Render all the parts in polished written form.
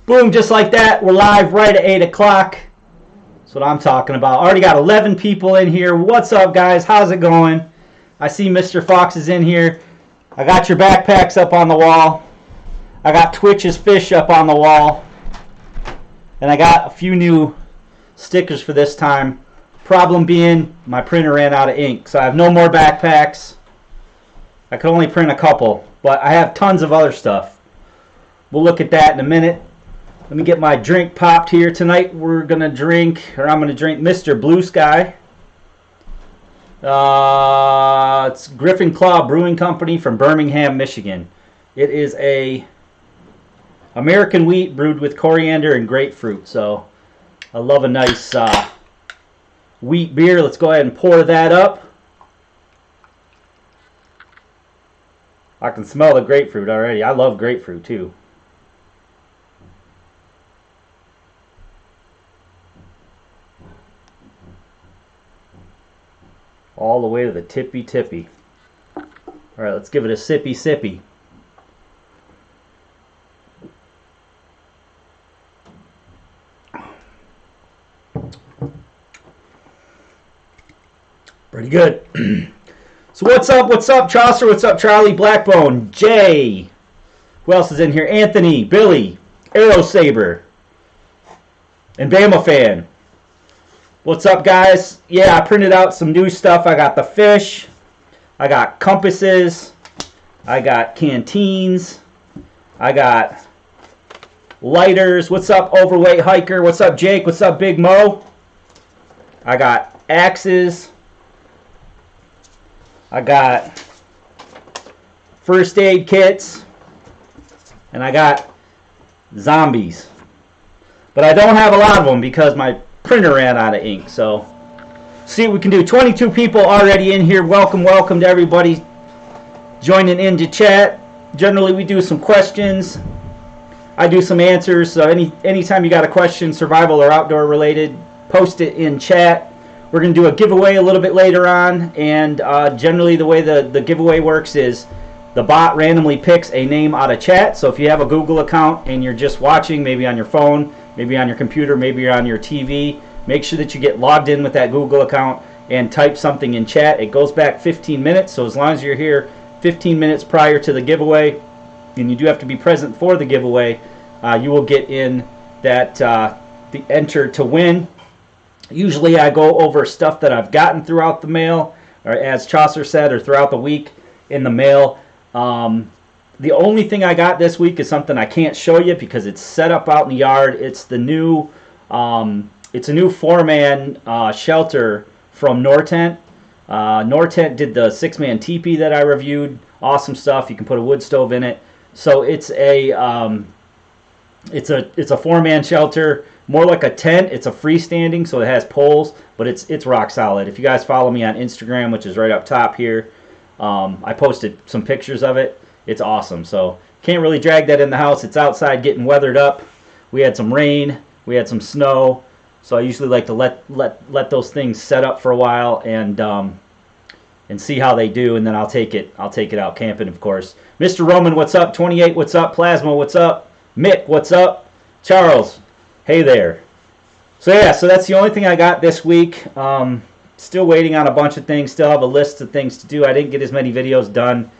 Boom, just like that. We're live right at 8 o'clock. That's what I'm talking about. Already got 11 people in here. What's up, guys? How's it going? I see Mr. Fox is in here. I got your backpacks up on the wall. I got Twitch's fish up on the wall. And I got a few new stickers for this time. Problem being, my printer ran out of ink. So I have no more backpacks. I could only print a couple. But I have tons of other stuff. We'll look at that in a minute. Let me get my drink popped here. Tonight we're going to drink, or I'm going to drink Mr. Blue Sky. It's Griffin Claw Brewing Company from Birmingham, Michigan. It is a American wheat brewed with coriander and grapefruit. So I love a nice wheat beer. Let's go ahead and pour that up. I can smell the grapefruit already. I love grapefruit too. All the way to the tippy tippy. Alright, let's give it a sippy sippy. Pretty good. So what's up Chaucer, what's up Charlie, Blackbone, Jay, who else is in here, Anthony, Billy, Arrow Saber, and Bama Fan. What's up, guys? Yeah, I printed out some new stuff. I got the fish. I got compasses. I got canteens. I got lighters. What's up, Overweight Hiker? What's up, Jake? What's up, Big Mo? I got axes. I got first aid kits. And I got zombies. But I don't have a lot of them because my printer ran out of ink. So see what we can do. 22 people already in here. Welcome to everybody joining into chat. Generally we do some questions, I do some answers. So anytime you got a question, survival or outdoor related, post it in chat. We're going to do a giveaway a little bit later on, and generally the way the giveaway works is the bot randomly picks a name out of chat. So if you have a Google account and you're just watching, maybe on your phone, maybe on your computer, maybe you're on your TV, make sure that you get logged in with that Google account and type something in chat. It goes back 15 minutes, so as long as you're here 15 minutes prior to the giveaway, and you do have to be present for the giveaway, you will get in that the enter to win. Usually I go over stuff that I've gotten throughout the mail, or as Chaucer said, or throughout the week in the mail. The only thing I got this week is something I can't show you because it's set up out in the yard. It's the new, it's a new 4-man shelter from Nortent. Nortent did the 6-man teepee that I reviewed. Awesome stuff. You can put a wood stove in it. So it's a 4-man shelter, more like a tent. It's a freestanding, so it has poles, but it's rock solid. If you guys follow me on Instagram, which is right up top here, I posted some pictures of it. It's awesome. So can't really drag that in the house. It's outside getting weathered up. We had some rain. We had some snow. So I usually like to let those things set up for a while and see how they do, and then I'll take it out camping, of course. Mr. Roman, what's up? 28, what's up? Plasma, what's up? Mick, what's up? Charles, hey there. So yeah, so that's the only thing I got this week. Still waiting on a bunch of things. Still have a list of things to do. I didn't get as many videos done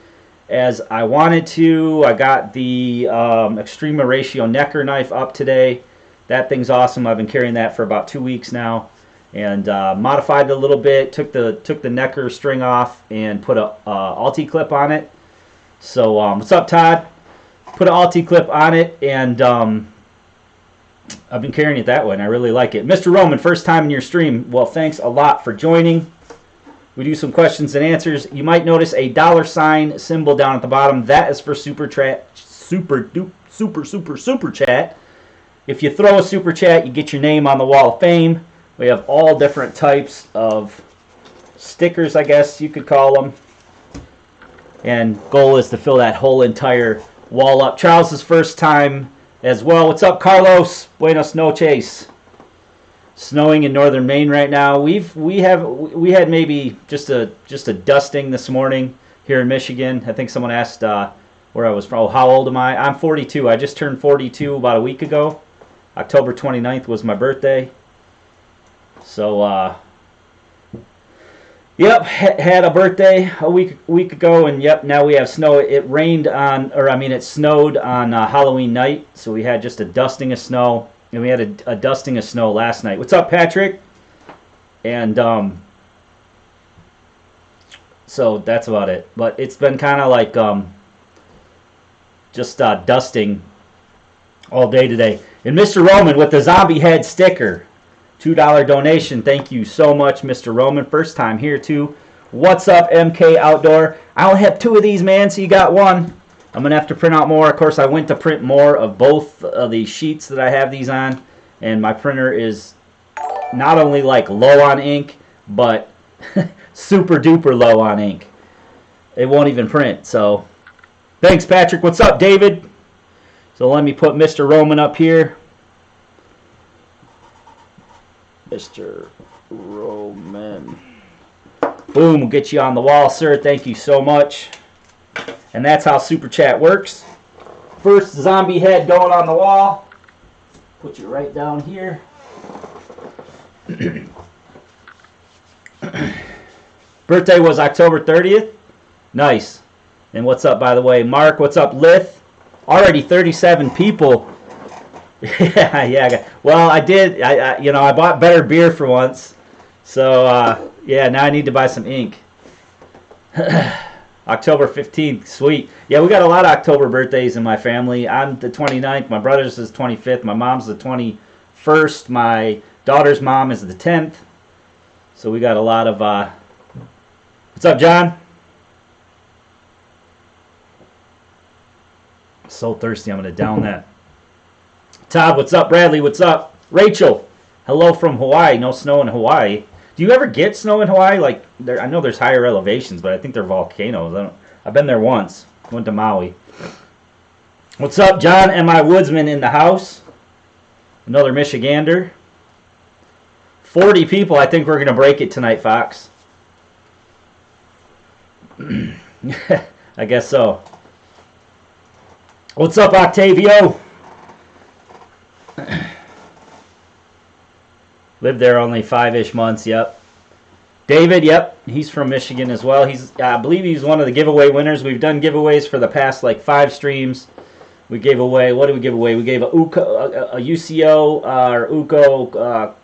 as I wanted to. I got the Extrema Ratio Necker knife up today. That thing's awesome. I've been carrying that for about 2 weeks now, and modified it a little bit. Took the Necker string off and put a Alti clip on it. So what's up, Todd? Put an Alti clip on it, and I've been carrying it that way, and I really like it. Mr. Roman, first time in your stream. Well, thanks a lot for joining. We do some questions and answers. You might notice a $ symbol down at the bottom. That is for super chat. If you throw a super chat, you get your name on the wall of fame. We have all different types of stickers, I guess you could call them. And goal is to fill that whole entire wall up. Charles's first time as well. What's up, Carlos? Buenos noches. Snowing in northern Maine right now. We had maybe just a dusting this morning here in Michigan. I think someone asked what where I was from. Oh, how old am I? I'm 42. I just turned 42 about a week ago. October 29th was my birthday. So, yep, had a birthday a week ago, and yep, now we have snow. It rained on, or I mean, it snowed on Halloween night, so we had just a dusting of snow, and we had a dusting of snow last night. What's up, Patrick? And so that's about it. But it's been kind of like just dusting all day today. And Mr. Roman with the zombie head sticker, $2 donation. Thank you so much, Mr. Roman. First time here too. What's up, MK Outdoor? I only have 2 of these, man, so you got 1. I'm gonna have to print out more. Of course, I went to print more of both of the sheets that I have these on, and my printer is not only like low on ink, but super duper low on ink. It won't even print. So thanks, Patrick. What's up, David? So let me put Mr. Roman up here. Mr. Roman. Boom, we'll get you on the wall, sir. Thank you so much. And that's how Super Chat works. First zombie head going on the wall. Put you right down here. Birthday was October 30th. Nice. And what's up, by the way? Mark, what's up, Lith? Already 37 people. Yeah. Well, I did. I bought better beer for once. So, yeah, now I need to buy some ink. October 15th. Sweet. Yeah, we got a lot of October birthdays in my family. I'm the 29th. My brother's is 25th. My mom's the 21st. My daughter's mom is the 10th. So we got a lot of... What's up, John? So thirsty. I'm going to down that. Todd, what's up? Bradley, what's up? Rachel, hello from Hawaii. No snow in Hawaii. Do you ever get snow in Hawaii? Like, I know there's higher elevations, but I think they're volcanoes. I've been there once. Went to Maui. What's up, John? M.I. Woodsman in the house. Another Michigander. 40 people. I think we're going to break it tonight, Fox. I guess so. What's up, Octavio? Lived there only 5-ish months, yep. David, yep, he's from Michigan as well. I believe he's one of the giveaway winners. We've done giveaways for the past, 5 streams. We gave away, what did we give away? We gave a UCO or UCO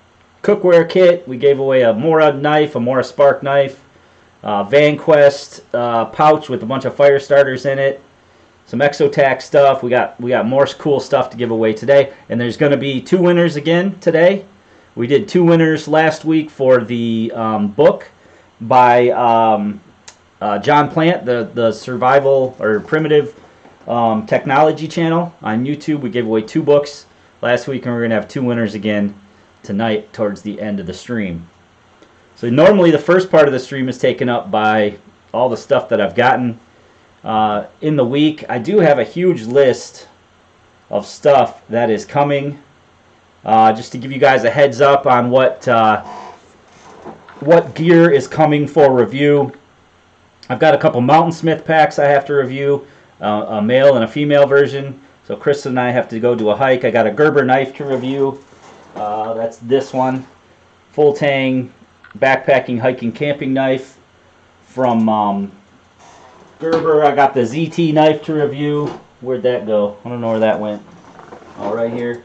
cookware kit. We gave away a Mora knife, a Mora Spark knife, VanQuest pouch with a bunch of fire starters in it. Some Exotac stuff. We got more cool stuff to give away today. And there's going to be 2 winners again today. We did 2 winners last week for the book by John Plant, the survival or primitive technology channel on YouTube. We gave away 2 books last week, and we're going to have 2 winners again tonight towards the end of the stream. So normally the first part of the stream is taken up by all the stuff that I've gotten in the week. I do have a huge list of stuff that is coming. Just to give you guys a heads up on what gear is coming for review. I've got a couple Mountain Smith packs I have to review, a male and a female version. So Chris and I have to go do a hike. I got a Gerber knife to review. That's this one. Full tang backpacking, hiking, camping knife from Gerber. I got the ZT knife to review. Where'd that go? I don't know where that went. Oh, right here.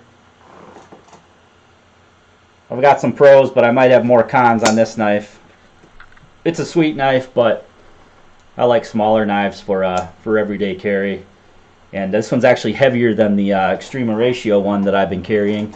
I've got some pros, but I might have more cons on this knife. It's a sweet knife, but I like smaller knives for everyday carry. And this one's actually heavier than the Extrema Ratio one that I've been carrying.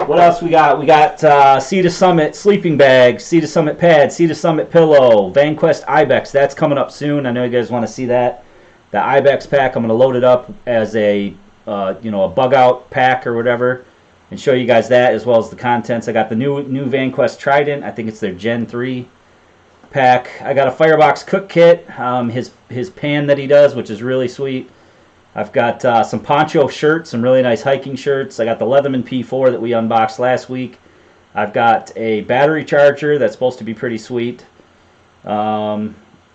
What else we got? We got Sea to Summit sleeping bag, Sea to Summit pad, Sea to Summit pillow, VanQuest Ibex. That's coming up soon. I know you guys want to see that. The Ibex pack, I'm going to load it up as a a bug out pack or whatever, and show you guys that as well as the contents. I got the new VanQuest Trident. I think it's their Gen 3 pack. I got a Firebox cook kit, his pan that he does, which is really sweet. I've got some poncho shirts, some really nice hiking shirts. I got the Leatherman P4 that we unboxed last week. I've got a battery charger that's supposed to be pretty sweet.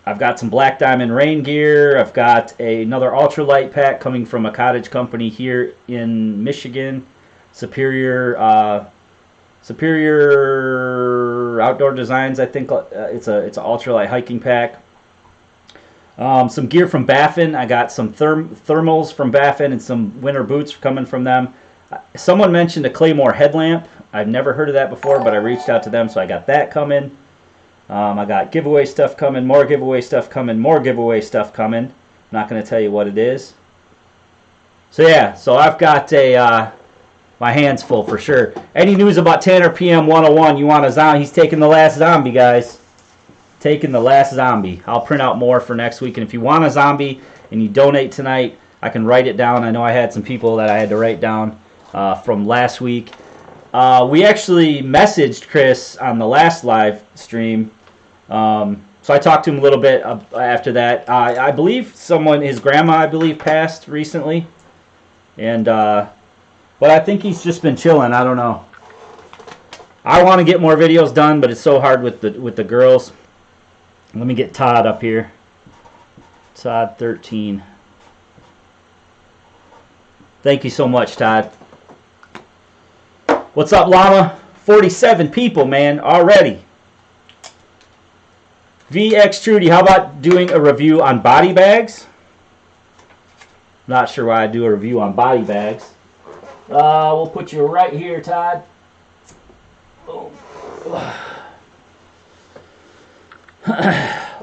I've got some Black Diamond rain gear. I've got another ultralight pack coming from a cottage company here in Michigan, Superior Outdoor Designs. I think it's an ultralight hiking pack. Some gear from Baffin. I got some thermals from Baffin and some winter boots coming from them. Someone mentioned a Claymore headlamp. I've never heard of that before, but I reached out to them, so I got that coming. I got giveaway stuff coming, more giveaway stuff coming, more giveaway stuff coming. I'm not going to tell you what it is. So yeah, so I've got my hands full for sure. Any news about Tanner PM 101? You want a zombie? He's taking the last zombie, guys. Taking the last zombie. I'll print out more for next week. And if you want a zombie and you donate tonight, I can write it down. I know I had some people that I had to write down from last week. We actually messaged Chris on the last live stream. So I talked to him a little bit after that. I believe his grandma, I believe, passed recently. And, but I think he's just been chilling. I don't know. I want to get more videos done, but it's so hard with the girls. Let me get Todd up here. Todd 13. Thank you so much, Todd. What's up, Llama? 47 people, man, already. VX Trudy, how about doing a review on body bags? Not sure why I do a review on body bags. We'll put you right here, Todd.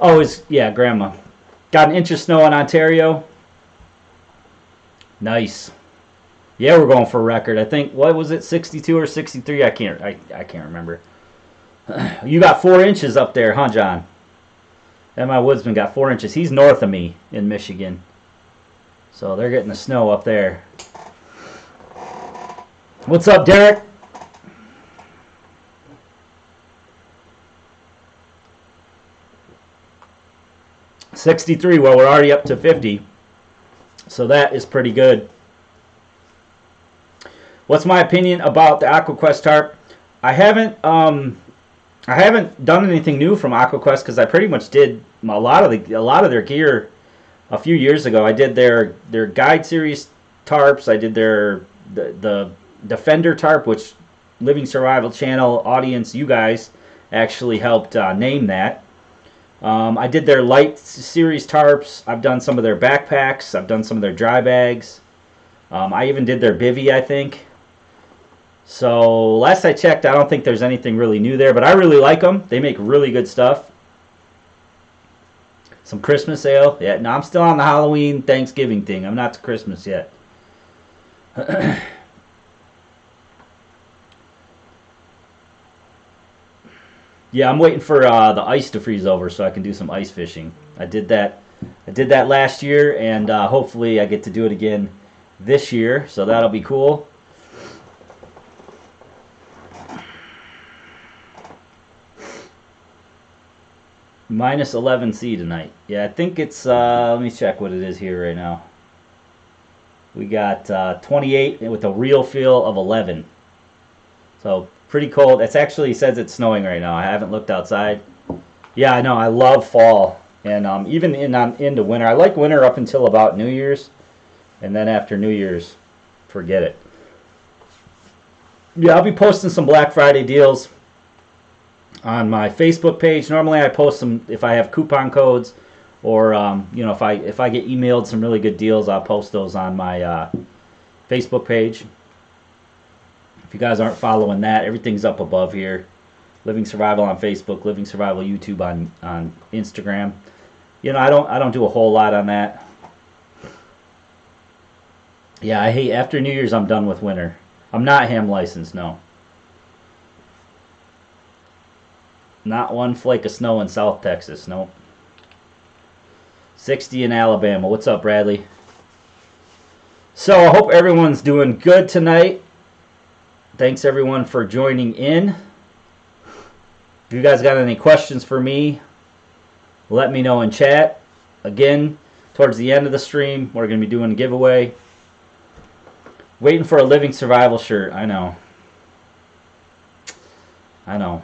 Oh, yeah, Grandma. Got an inch of snow in Ontario. Nice. Yeah, we're going for a record. I think, what was it, 62 or 63? I can't remember. You got 4 inches up there, huh, John? And my woodsman got 4 inches. He's north of me in Michigan. So they're getting the snow up there. What's up, Derek? $63. Well, we're already up to 50. So that is pretty good. What's my opinion about the AquaQuest tarp? I haven't done anything new from AquaQuest because I pretty much did a lot of their gear a few years ago. I did their guide series tarps. I did the Defender tarp, which Living Survival Channel audience, you guys actually helped name that. I did their light series tarps. I've done some of their backpacks. I've done some of their dry bags. I even did their bivvy, I think. So last I checked, I don't think there's anything really new there, but I really like them. They make really good stuff. Some Christmas ale. Yeah, no, I'm still on the Halloween, Thanksgiving thing. I'm not to Christmas yet. Yeah, I'm waiting for the ice to freeze over so I can do some ice fishing. I did that last year, and hopefully I get to do it again this year, so that'll be cool. Minus 11C tonight. Yeah, I think it's, let me check what it is here right now. We got 28 with a real feel of 11. So pretty cold. It actually says it's snowing right now. I haven't looked outside. Yeah, I know. I love fall. And even into winter. I like winter up until about New Year's. And then after New Year's, forget it. Yeah, I'll be posting some Black Friday deals on my Facebook page. Normally I post them if I have coupon codes, or you know, if I get emailed some really good deals, I'll post those on my Facebook page. If you guys aren't following that, everything's up above here. Living Survival on Facebook, Living Survival YouTube on Instagram. You know, I don't do a whole lot on that. Yeah, I hate, after New Year's I'm done with winter. I'm not ham licensed, no. Not one flake of snow in South Texas, nope. 60 in Alabama. What's up, Bradley? So I hope everyone's doing good tonight. Thanks everyone for joining in. If you guys got any questions for me, let me know in chat. Again, towards the end of the stream, we're going to be doing a giveaway. Waiting for a Living Survival shirt. I know. I know.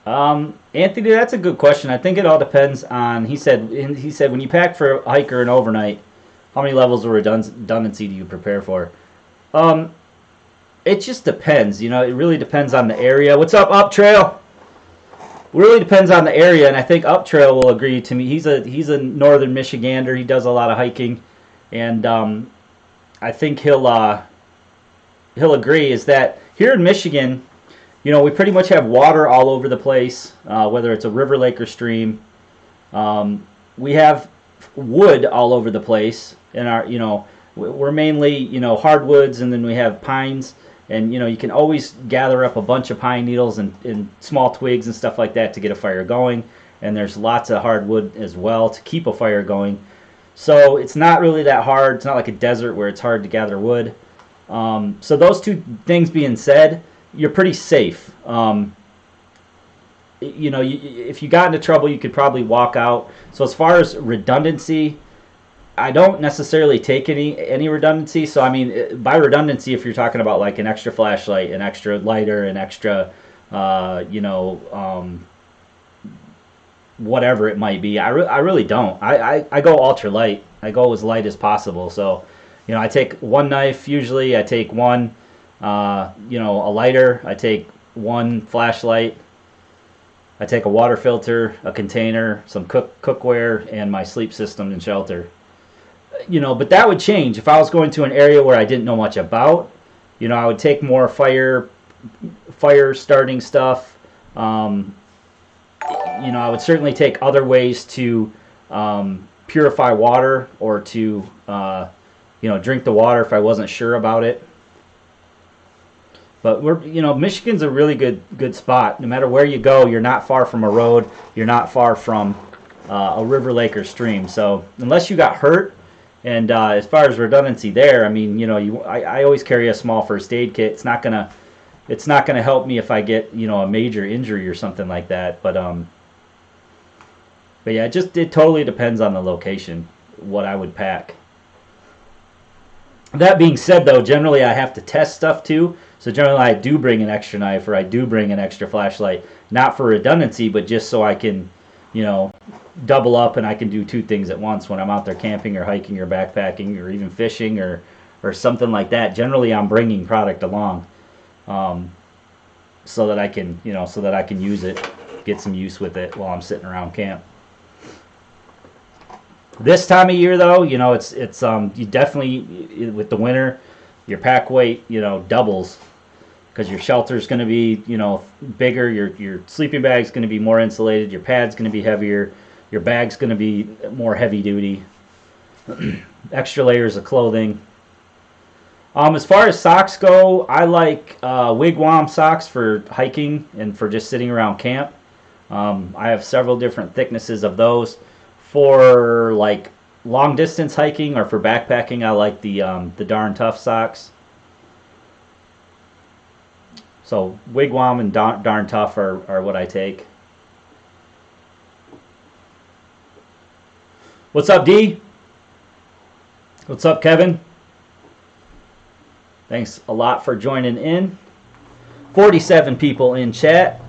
Anthony, that's a good question. I think it all depends on. He said when you pack for a hiker and overnight, how many levels of redundancy do you prepare for? Um, it just depends. It really depends on the area. What's up Trail? Really depends on the area, and I think Up Trail will agree to me. He's a northern Michigander. He does a lot of hiking, and I think he'll agree. Is that here in Michigan, we pretty much have water all over the place, whether it's a river, lake, or stream. We have wood all over the place, and we're mainly hardwoods, and then we have pines. And you can always gather up a bunch of pine needles and small twigs and stuff like that to get a fire going. And there's lots of hardwood as well to keep a fire going. So it's not really that hard. It's not like a desert where it's hard to gather wood. So those two things being said, you're pretty safe. If you got into trouble, you could probably walk out. So as far as redundancy, I don't necessarily take any redundancy. So I mean, by redundancy, if you're talking about like an extra flashlight, an extra lighter, an extra, whatever it might be, I really don't. I go ultra light. I go as light as possible. So, I take one knife usually. I take one, a lighter. I take one flashlight. I take a water filter, a container, some cookware, and my sleep system and shelter. But that would change if I was going to an area where I didn't know much about. I would take more fire starting stuff. I would certainly take other ways to purify water or to drink the water if I wasn't sure about it. But Michigan's a really good spot. No matter where you go, you're not far from a road. You're not far from a river, lake, or stream. So unless you got hurt. And as far as redundancy there, I mean, I always carry a small first aid kit. It's not gonna help me if I get a major injury or something like that. But yeah, it totally depends on the location what I would pack. That being said, though, generally I have to test stuff too. So generally I do bring an extra knife or I do bring an extra flashlight, not for redundancy, but just so I can, double up and I can do two things at once when I'm out there camping or hiking or backpacking or even fishing or something like that. Generally, I'm bringing product along so that I can use it, get some use with it while I'm sitting around camp. This time of year, though, it's you definitely with the winter, your pack weight doubles because your shelter's going to be bigger, your sleeping bag's going to be more insulated, your pad's going to be heavier. Your bag's going to be more heavy duty. Extra layers of clothing. As far as socks go, I like wigwam socks for hiking and for just sitting around camp. I have several different thicknesses of those. For like long distance hiking or for backpacking, I like the Darn Tough socks. So wigwam and Darn Tough are what I take. What's up, D? What's up, Kevin? Thanks a lot for joining in. 47 people in chat.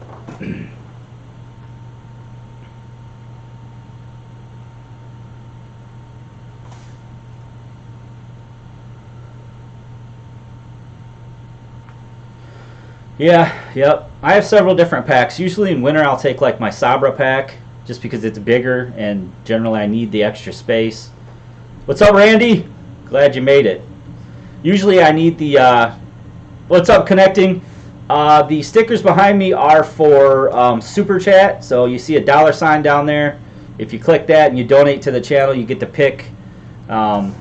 Yep. I have several different packs. Usually in winter I'll take like my Sabra pack just because it's bigger and generally I need the extra space. What's up, Randy? Glad you made it. Usually I need the what's up, Connecting? The stickers behind me are for Super Chat. So you see a $sign down there. If you click that and you donate to the channel, you get to pick a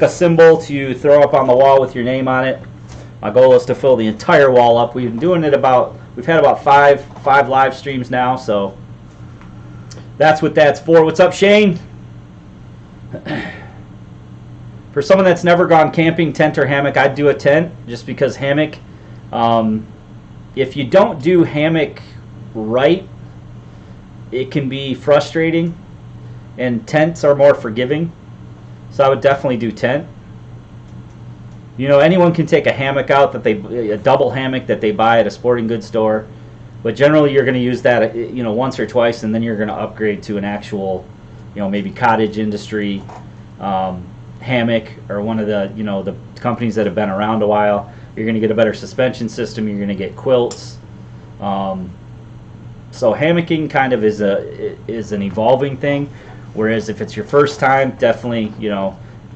symbol to throw up on the wall with your name on it. My goal is to fill the entire wall up. We've been doing it we've had about five live streams now, so that's what that's for. What's up, Shane? For someone that's never gone camping, tent or hammock, I'd do a tent just because hammock, if you don't do hammock right, it can be frustrating, and tents are more forgiving. So I would definitely do tent. Anyone can take a hammock out a double hammock that they buy at a sporting goods store. But generally, you're going to use that, once or twice, and then you're going to upgrade to an actual, maybe cottage industry hammock, or one of the, the companies that have been around a while. You're going to get a better suspension system. You're going to get quilts. So hammocking kind of is an evolving thing. Whereas if it's your first time, definitely,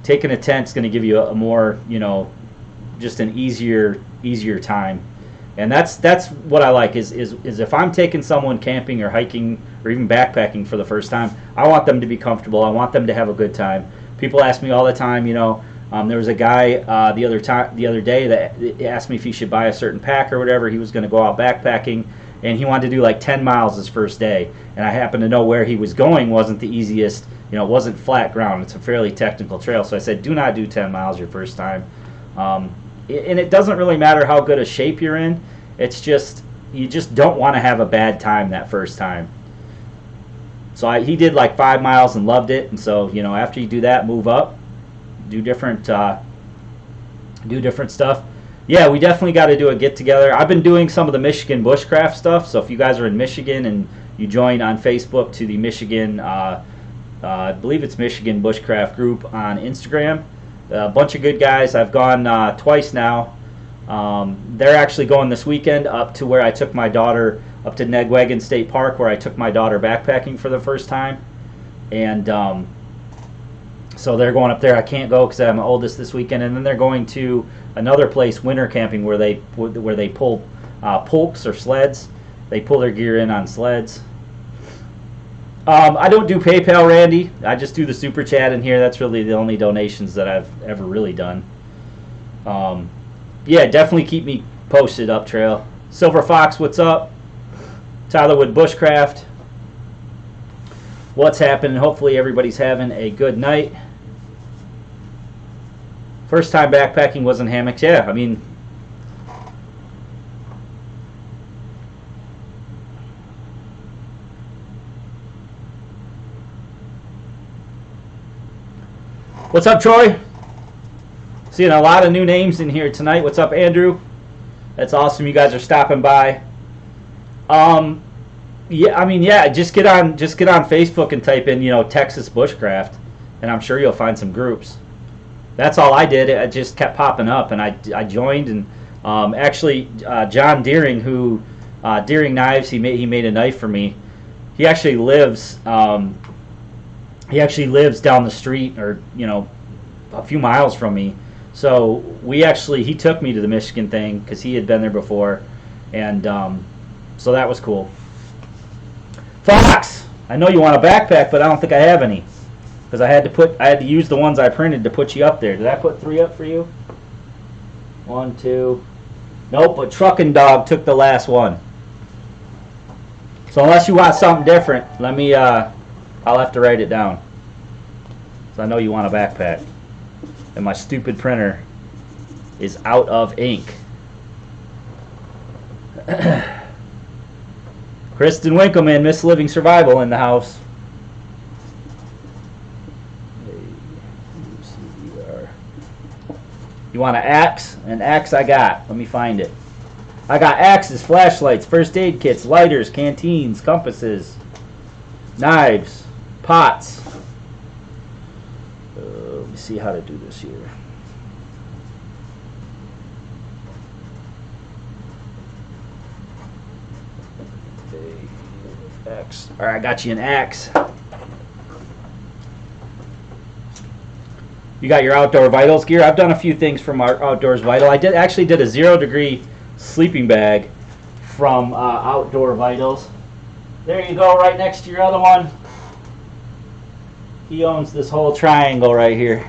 taking a tent's going to give you a more, just an easier time. And that's what I like is if I'm taking someone camping or hiking or even backpacking for the first time, I want them to be comfortable. I want them to have a good time. People ask me all the time, there was a guy the other day that asked me if he should buy a certain pack or whatever. He was going to go out backpacking, and he wanted to do like 10 miles his first day. And I happened to know where he was going wasn't the easiest. It wasn't flat ground. It's a fairly technical trail. So I said, do not do 10 miles your first time. And it doesn't really matter how good a shape you're in. It's just, you just don't want to have a bad time that first time. So he did like 5 miles and loved it. And so, after you do that, move up, do different stuff. Yeah, we definitely got to do a get together. I've been doing some of the Michigan Bushcraft stuff. So if you guys are in Michigan and you join on Facebook to the Michigan, I believe it's Michigan Bushcraft group on Instagram. A bunch of good guys. I've gone twice now. They're actually going this weekend up to where I took my daughter, up to Negwagon State Park, where I took my daughter backpacking for the first time. And so they're going up there. I can't go because I'm the oldest this weekend. And then they're going to another place, winter camping, where they pull pulks or sleds. They pull their gear in on sleds. I don't do PayPal, Randy. I just do the Super Chat in here. That's really the only donations that I've ever really done. Yeah, definitely keep me posted up trail. Silver Fox, what's up? Tyler with Bushcraft. What's happening? Hopefully everybody's having a good night. First time backpacking was in hammocks. Yeah, I mean, what's up, Troy? Seeing a lot of new names in here tonight. What's up, Andrew? That's awesome. You guys are stopping by. Yeah, I mean, yeah. Just get on Facebook and type in, Texas Bushcraft, and I'm sure you'll find some groups. That's all I did. It just kept popping up, and I joined. And actually, John Deering, who Deering Knives, he made a knife for me. He actually lives down the street, or a few miles from me. So he took me to the Michigan thing because he had been there before, and so that was cool. Fox, I know you want a backpack, but I don't think I have any because I had to use the ones I printed to put you up there. Did I put 3 up for you? 1, 2. Nope, but Truckin' Dog took the last one. So unless you want something different, let me. I'll have to write it down. So I know you want a backpack. And my stupid printer is out of ink. Kristen Winkleman, Miss Living Survival in the house. You want an axe? An axe I got. Let me find it. I got axes, flashlights, first aid kits, lighters, canteens, compasses, knives, pots. Let me see how to do this here. Axe. All right, I got you an axe. You got your Outdoor Vitals gear. I've done a few things from our Outdoors Vital. I actually did a 0-degree sleeping bag from Outdoor Vitals. There you go, right next to your other one. He owns this whole triangle right here.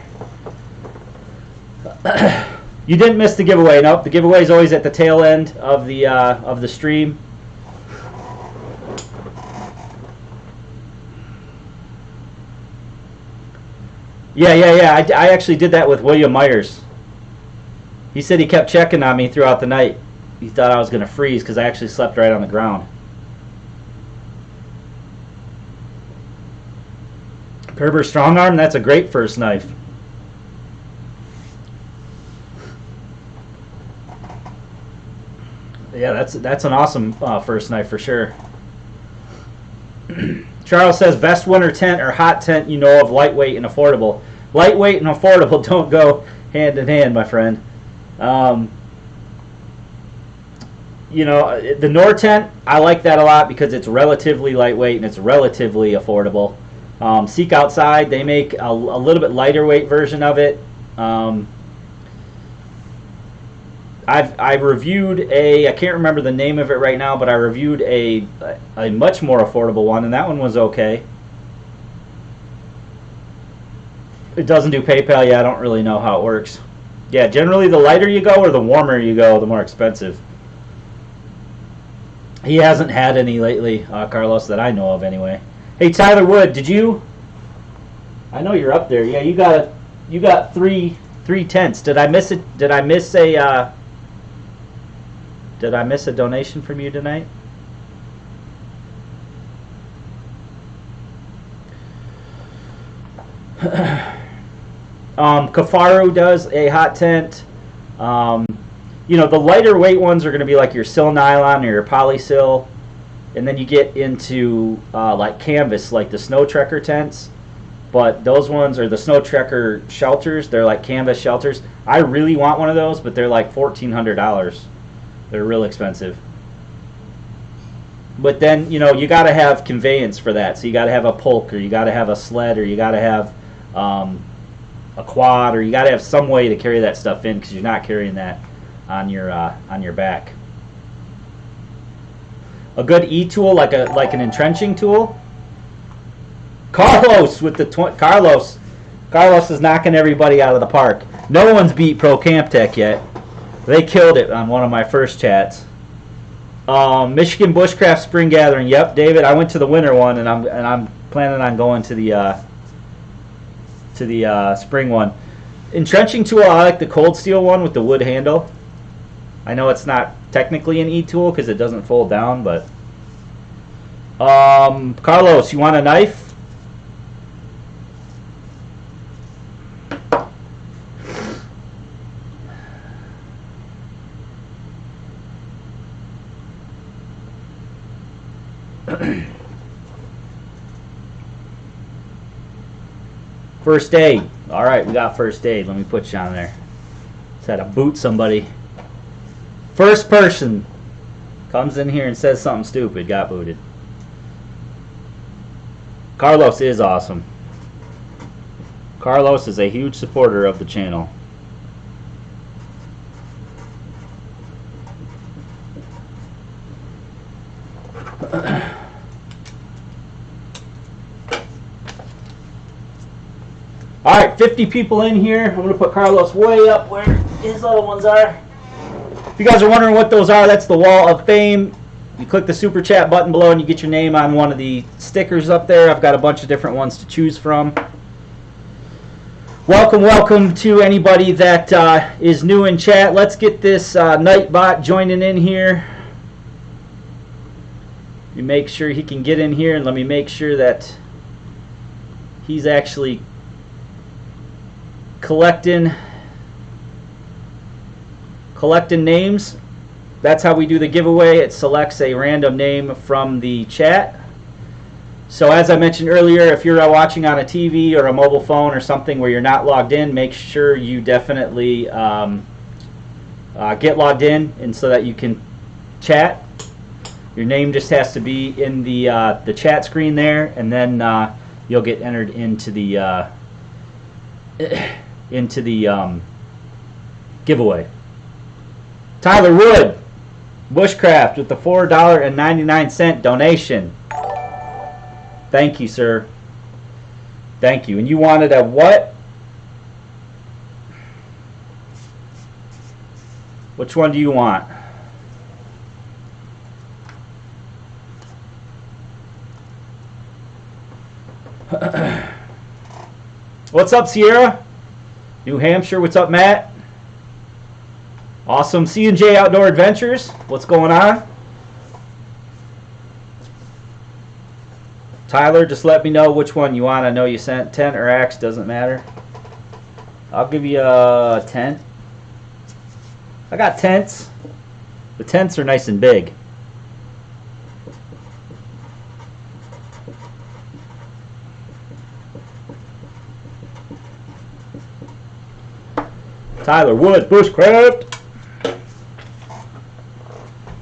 You didn't miss the giveaway. Nope, the giveaway is always at the tail end of the stream. Yeah. I actually did that with William Myers. He said he kept checking on me throughout the night. He thought I was going to freeze because I actually slept right on the ground. Kerber Strong Arm, that's a great first knife. Yeah, that's an awesome first knife for sure. Charles says best winter tent or hot tent you know of, lightweight and affordable. Lightweight and affordable don't go hand in hand, my friend. You know, the Nortent, I like that a lot because it's relatively lightweight and it's relatively affordable. Seek Outside, they make a little bit lighter weight version of it. I've reviewed I can't remember the name of it right now, but I reviewed a much more affordable one, and that one was okay. It doesn't do PayPal. Yeah, I don't really know how it works. Yeah, generally the lighter you go or the warmer you go, the more expensive. He hasn't had any lately, Carlos, that I know of anyway. Hey, Tyler Wood, did you? I know you're up there. Yeah, you got three tents. Did I miss it? Did I miss a donation from you tonight? Kafaru does a hot tent. You know, the lighter weight ones are going to be like your Sil Nylon or your Polysil, and then you get into like canvas, like the Snow Trekker tents. But those ones are the Snow Trekker shelters. They're like canvas shelters. I really want one of those, but they're like $1,400. They're real expensive. But then, you know, you got to have conveyance for that. So you got to have a pulk, or you got to have a sled, or you got to have a quad, or you got to have some way to carry that stuff in, because you're not carrying that on your back. A good e-tool, like an entrenching tool. Carlos with the Carlos is knocking everybody out of the park. No one's beat Pro Camp Tech yet. They killed it on one of my first chats. Michigan Bushcraft Spring Gathering. Yep, David. I went to the winter one, and I'm planning on going to the spring one. Entrenching tool, I like the Cold Steel one with the wood handle. I know it's not technically an e-tool because it doesn't fold down, but Carlos, you want a knife? First aid. All right, we got first aid. Let me put you on there. Just had to boot somebody. First person comes in here and says something stupid, got booted. Carlos is awesome. Carlos is a huge supporter of the channel. Alright, 50 people in here. I'm going to put Carlos way up where his other ones are. If you guys are wondering what those are, that's the Wall of Fame. You click the Super Chat button below and you get your name on one of the stickers up there. I've got a bunch of different ones to choose from. Welcome to anybody that is new in chat. Let's get this Nightbot joining in here. Let me make sure he can get in here, and let me make sure that he's actually collecting names. That's how we do the giveaway. It selects a random name from the chat. So as I mentioned earlier, if you're watching on a TV or a mobile phone or something where you're not logged in, make sure you definitely get logged in, and so that you can chat. Your name just has to be in the chat screen there, and then you'll get entered into the giveaway. Tyler Wood, Bushcraft, with the $4.99 donation. Thank you, sir. Thank you. And you wanted a what? Which one do you want? What's up, Sierra? New Hampshire. What's up, Matt? Awesome. C&J Outdoor Adventures. What's going on? Tyler, just let me know which one you want. I know you sent tent or axe, doesn't matter. I'll give you a tent. I got tents. The tents are nice and big. Tyler Woods, Bushcraft.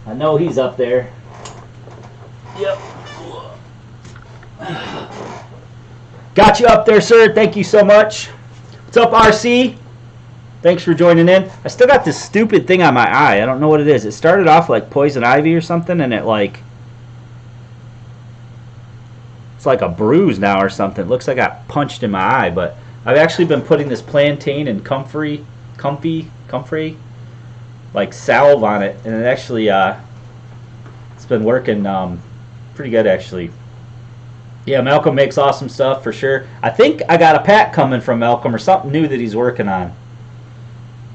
I know he's up there. Yep. Got you up there, sir. Thank you so much. What's up, RC? Thanks for joining in. I still got this stupid thing on my eye. I don't know what it is. It started off like poison ivy or something, and it's like a bruise now or something. It looks like I got punched in my eye, but I've actually been putting this plantain and comfrey like salve on it, and it actually it's been working pretty good actually. Yeah, Malcolm makes awesome stuff for sure. I think I got a pack coming from Malcolm or something new that he's working on.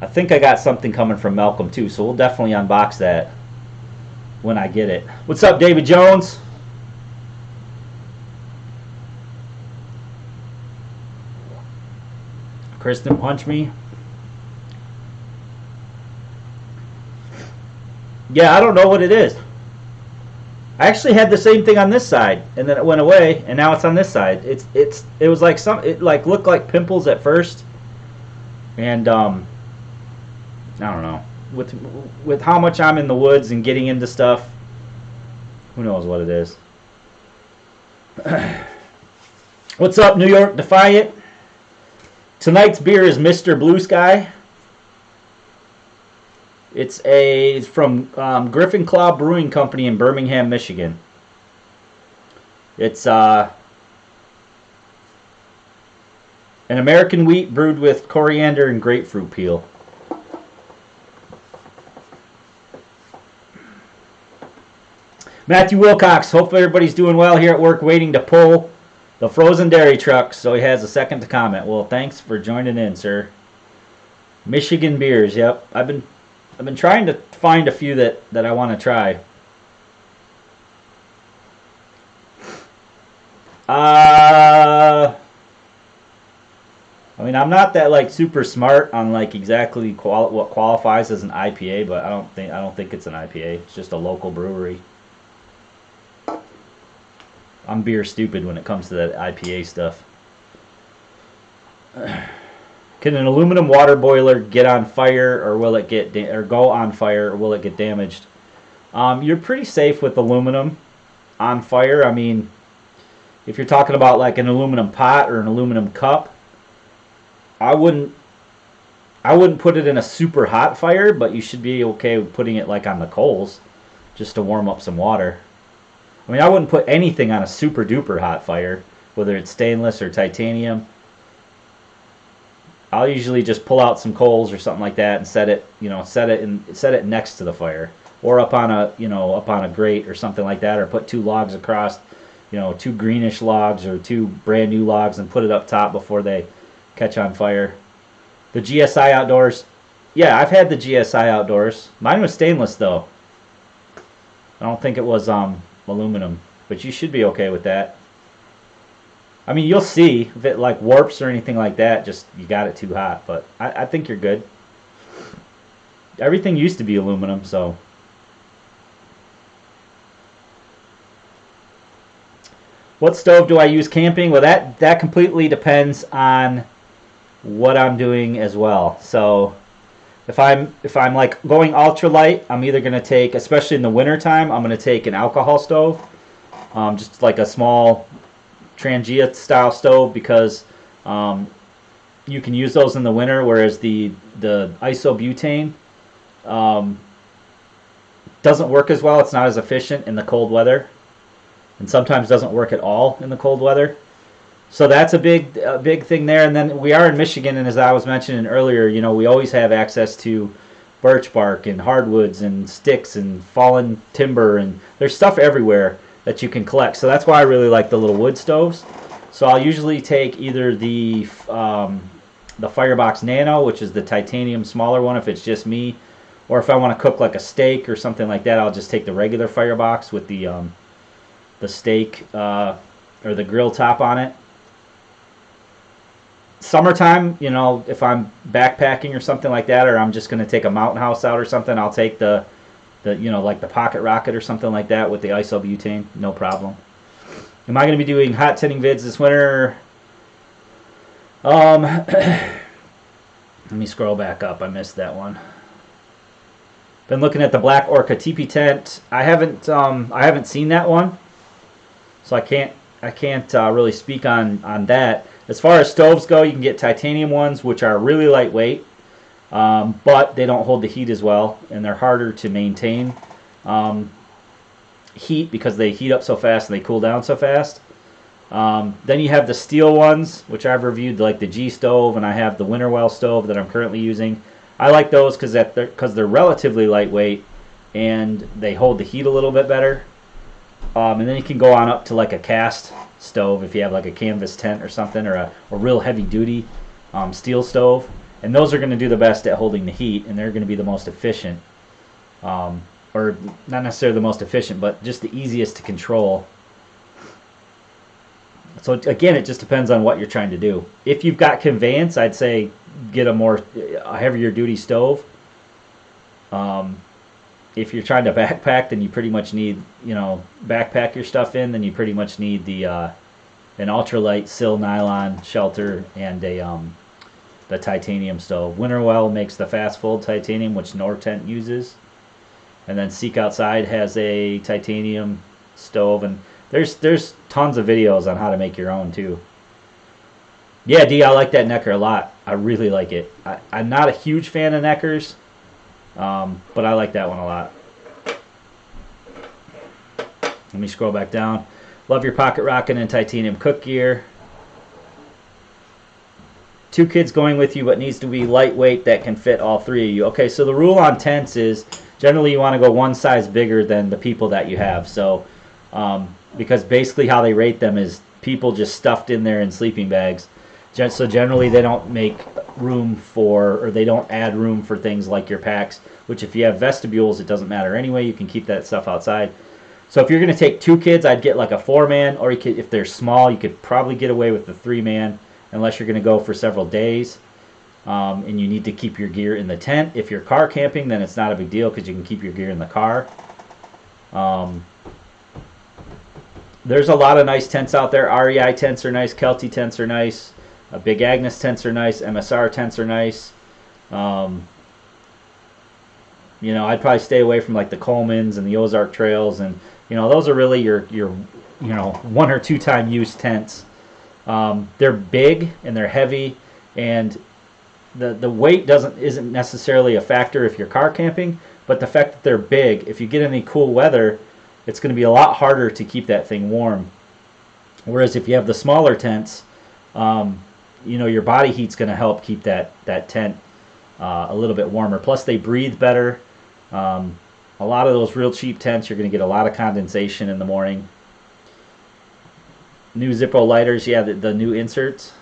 I think I got something coming from Malcolm too, so we'll definitely unbox that when I get it. What's up, David Jones? Kristen, punch me. Yeah, I don't know what it is. I actually had the same thing on this side, and then it went away, and now it's on this side. It was like it like looked like pimples at first, and I don't know. With how much I'm in the woods and getting into stuff, who knows what it is. What's up, New York Defiant? Tonight's beer is Mr. Blue Sky. It's from Griffin Claw Brewing Company in Birmingham, Michigan. It's an American wheat brewed with coriander and grapefruit peel. Matthew Wilcox, hope everybody's doing well here at work, waiting to pull the frozen dairy truck, so he has a second to comment. Well, thanks for joining in, sir. Michigan beers, yep. I've been trying to find a few that I want to try. I mean, I'm not that like super smart on like exactly what qualifies as an IPA, but I don't think it's an IPA. It's just a local brewery. I'm beer stupid when it comes to that IPA stuff. Can an aluminum water boiler get on fire, or will it go on fire, or will it get damaged? You're pretty safe with aluminum on fire. I mean, if you're talking about like an aluminum pot or an aluminum cup, I wouldn't put it in a super hot fire, but you should be okay with putting it like on the coals just to warm up some water. I mean, I wouldn't put anything on a super duper hot fire, whether it's stainless or titanium. I'll usually just pull out some coals or something like that and set it next to the fire, or up on a grate or something like that, or put two logs across, two greenish logs or two brand new logs, and put it up top before they catch on fire. The GSI Outdoors, yeah, I've had the GSI Outdoors. Mine was stainless though. I don't think it was aluminum, but you should be okay with that. I mean, you'll see if it like warps or anything like that, just you got it too hot, but I think you're good. Everything used to be aluminum, so. What stove do I use camping? Well, that completely depends on what I'm doing as well. So if I'm like going ultralight, I'm either going to take, especially in the winter time, I'm going to take an alcohol stove, just like a small Trangia style stove, because you can use those in the winter, whereas the isobutane doesn't work as well. It's not as efficient in the cold weather, and sometimes doesn't work at all in the cold weather. So that's a big thing there. And then we are in Michigan, and as I was mentioning earlier, we always have access to birch bark and hardwoods and sticks and fallen timber, and there's stuff everywhere that you can collect. So that's why I really like the little wood stoves. So I'll usually take either the Firebox Nano, which is the titanium smaller one if it's just me, or if I want to cook like a steak or something like that, I'll just take the regular Firebox with the steak or the grill top on it. Summertime, if I'm backpacking or something like that, or I'm just going to take a mountain house out or something, I'll take the like the pocket rocket or something like that with the isobutane, no problem. Am I going to be doing hot tinning vids this winter? Let me scroll back up. I missed that one. Been looking at the Black Orca teepee tent. I haven't seen that one, so I can't really speak on that. As far as stoves go, you can get titanium ones, which are really lightweight, but they don't hold the heat as well, and they're harder to maintain heat because they heat up so fast and they cool down so fast. Then you have the steel ones, which I've reviewed, like the G stove, and I have the Winterwell stove that I'm currently using. I like those because they're relatively lightweight and they hold the heat a little bit better. And then you can go on up to like a cast stove if you have like a canvas tent or something, or a real heavy duty steel stove. And those are going to do the best at holding the heat, and they're going to be the most efficient. Or not necessarily the most efficient, but just the easiest to control. So again, it just depends on what you're trying to do. If you've got conveyance, I'd say get a heavier duty stove. If you're trying to backpack, then you pretty much need, backpack your stuff in, then you pretty much need the an ultralight sil nylon shelter and the titanium stove. Winterwell makes the fast fold titanium, which Nortent uses. And then Seek Outside has a titanium stove, and there's tons of videos on how to make your own too. Yeah, D, I like that Necker a lot. I really like it. I'm not a huge fan of Neckers, but I like that one a lot. Let me scroll back down. Love your pocket rocket and titanium cook gear. 2 kids going with you, but needs to be lightweight that can fit all 3 of you. Okay, so the rule on tents is generally you want to go one size bigger than the people that you have. So because basically how they rate them is people just stuffed in there in sleeping bags. So generally they don't make room for, or they don't add room for things like your packs, which if you have vestibules, it doesn't matter anyway. You can keep that stuff outside. So if you're going to take 2 kids, I'd get like a 4-man, or you could, if they're small, you could probably get away with the 3-man unless you're going to go for several days. And you need to keep your gear in the tent. If you're car camping, then it's not a big deal because you can keep your gear in the car. There's a lot of nice tents out there. REI tents are nice. Kelty tents are nice. Big Agnes tents are nice. MSR tents are nice. I'd probably stay away from like the Colemans and the Ozark Trails, and those are really your 1 or 2 time use tents. They're big and they're heavy, and the weight isn't necessarily a factor if you're car camping, but the fact that they're big, if you get any cool weather, it's going to be a lot harder to keep that thing warm. Whereas if you have the smaller tents, your body heat's going to help keep that tent a little bit warmer. Plus they breathe better. A lot of those real cheap tents, you're going to get a lot of condensation in the morning. New Zippo lighters, yeah, the new inserts.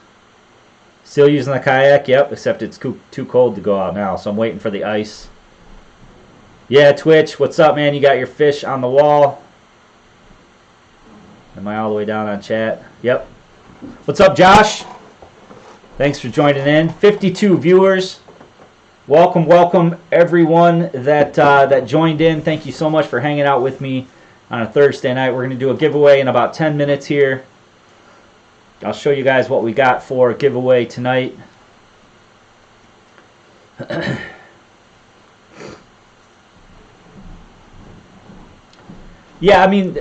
Still using the kayak, yep, except it's too cold to go out now, so I'm waiting for the ice. Yeah, Twitch, what's up, man? You got your fish on the wall. Am I all the way down on chat? Yep. What's up, Josh? Thanks for joining in. 52 viewers. Welcome, everyone that joined in. Thank you so much for hanging out with me on a Thursday night. We're going to do a giveaway in about 10 minutes here. I'll show you guys what we got for a giveaway tonight. Yeah, I mean,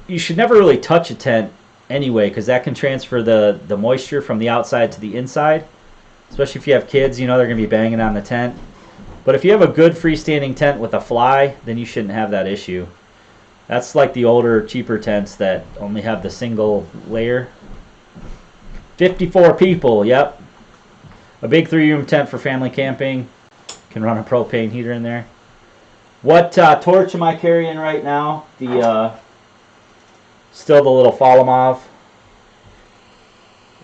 you should never really touch a tent anyway, because that can transfer the moisture from the outside to the inside. Especially if you have kids, they're going to be banging on the tent. But if you have a good freestanding tent with a fly, then you shouldn't have that issue. That's like the older, cheaper tents that only have the single layer. 54 people, yep. A big 3-room tent for family camping. Can run a propane heater in there. What torch am I carrying right now? Still the little Falamov.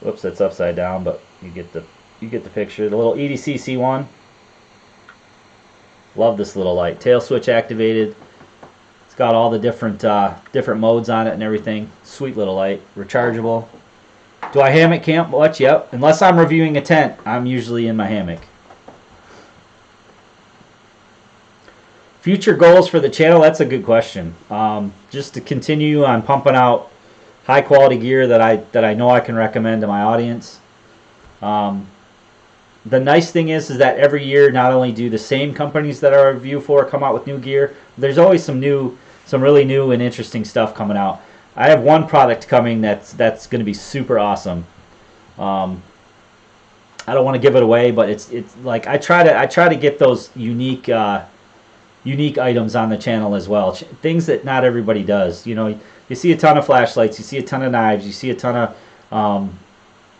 Whoops, that's upside down, but you get the picture. The little EDC C1. Love this little light. Tail switch activated. It's got all the different modes on it and everything. Sweet little light. Rechargeable. Do I hammock camp much? Yep. Unless I'm reviewing a tent, I'm usually in my hammock. Future goals for the channel, that's a good question. Just to continue on pumping out high quality gear that I know I can recommend to my audience. The nice thing is that every year, not only do the same companies that I review for come out with new gear, there's always some really new and interesting stuff coming out. I have one product coming that's going to be super awesome. I don't want to give it away, but it's like I try to get those unique items on the channel as well. Things that not everybody does. You know, you see a ton of flashlights, you see a ton of knives, you see a ton of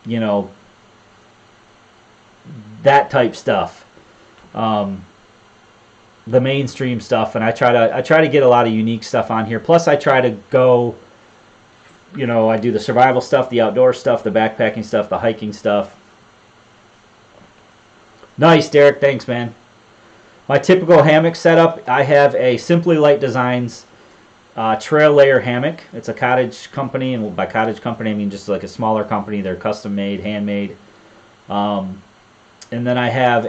you know, that type stuff, the mainstream stuff, and I try to get a lot of unique stuff on here. Plus I try to go, you know, I do the survival stuff, the outdoor stuff, the backpacking stuff, the hiking stuff. Nice, Derek, thanks, man. My typical hammock setup, I have a Simply Light Designs trail layer hammock. It's a cottage company, and by cottage company I mean just like a smaller company. They're custom made, handmade. And then I have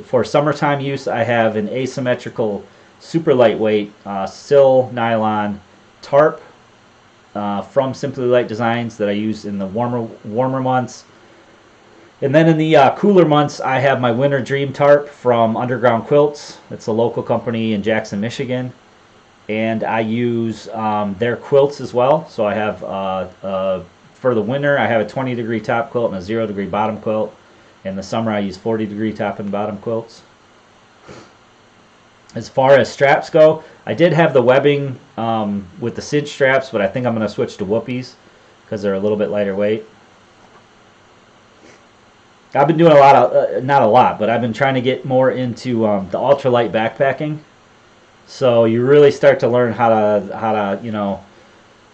for summertime use, I have an asymmetrical, super lightweight sill nylon tarp from Simply Light Designs that I use in the warmer months. And then in the cooler months, I have my Winter Dream tarp from Underground Quilts. It's a local company in Jackson, Michigan. And I use their quilts as well. So I have, for the winter, I have a 20-degree top quilt and a 0-degree bottom quilt. In the summer, I use 40-degree top and bottom quilts. As far as straps go, I did have the webbing with the cinch straps, but I think I'm going to switch to Whoopies because they're a little bit lighter weight. I've been doing a lot of, not a lot, but I've been trying to get more into the ultralight backpacking. So you really start to learn how to you know,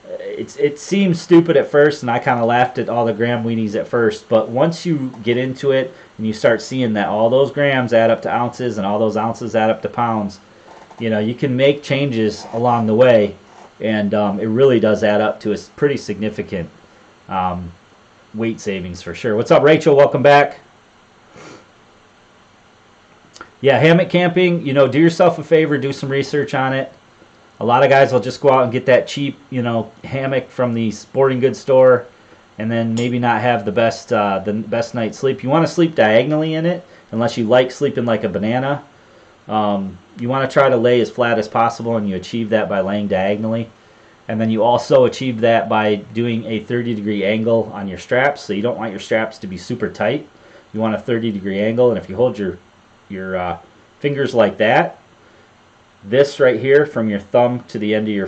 it seems stupid at first, and I kind of laughed at all the gram weenies at first, but once you get into it and you start seeing that all those grams add up to ounces and all those ounces add up to pounds, you know, you can make changes along the way, and it really does add up to a pretty significant weight savings for sure. What's up, Rachel? Welcome back. Yeah, hammock camping, you know, do yourself a favor, do some research on it. A lot of guys will just go out and get that cheap, you know, hammock from the sporting goods store, and then maybe not have the best night's sleep. You want to sleep diagonally in it, unless you like sleeping like a banana. You want to try to lay as flat as possible, and you achieve that by laying diagonally. And then you also achieve that by doing a 30-degree angle on your straps. So you don't want your straps to be super tight. You want a 30-degree angle, and if you hold your fingers like that, this right here from your thumb to the end of your